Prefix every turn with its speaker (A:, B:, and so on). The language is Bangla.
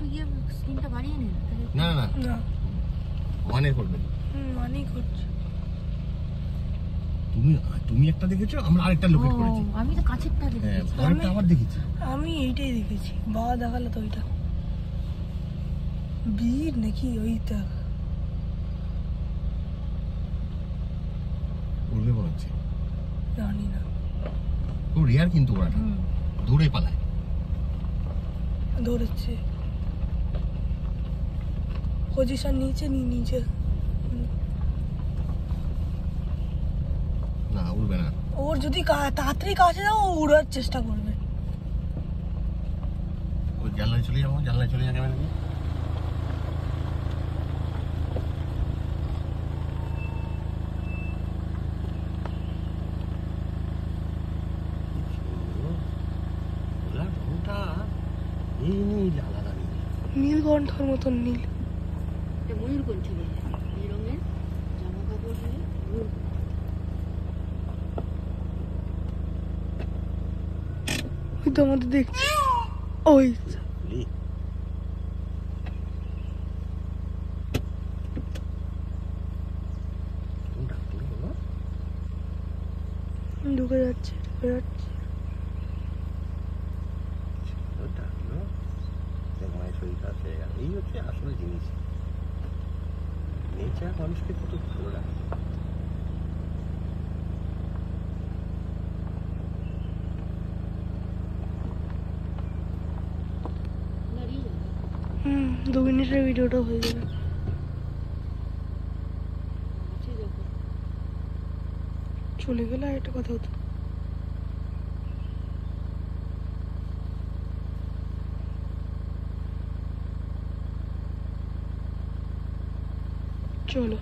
A: একটু ইয়ে স্ক্রিনটা বাড়িয়ে নিন।
B: না না
C: না
B: মানে করবে
C: মানেই করছে।
B: তুমি একটা দেখেছো, আমরা আরেকটা লোকেট করেছি।
A: আমি তো কাছেরটা দেখেছি।
B: পরেরটা আবার দেখেছি।
C: আমি এইটাই দেখেছি, বাবা দেখালো তো ওইটা। বীর নাকি ওইটা
B: উড়বে মনে হচ্ছে।
C: জানি না,
B: ও রেয়ার কিন্তু ওরা দূরে পালায়।
C: দৌড়েছে পজিশন নিচে নিচে।
B: না উড়বে না।
C: ওর যদি তাড়াতাড়ি কাছে যাও ও উড়ার চেষ্টা করবে।
B: ওই জানলায় চলে যাবো, জানলায় চলে যাবে নাকি?
C: নীলকণ্ঠর মতন নীল।
A: ময়ূরকণ্ঠ বলে এই রঙের জামা কাপড় পরে
C: ওই তো আমাদের দেখছি ওই ঢুকে যাচ্ছে
B: এই হচ্ছে আসল জিনিস। নেচার মানুষকে কত ভালো লাগে।
A: দাঁড়িয়ে যাবে।
C: 2 মিনিটের ভিডিওটা হয়ে যাবে।
A: আছে যখন
C: চলে গেলে আর একটা কথা হতো। চলো।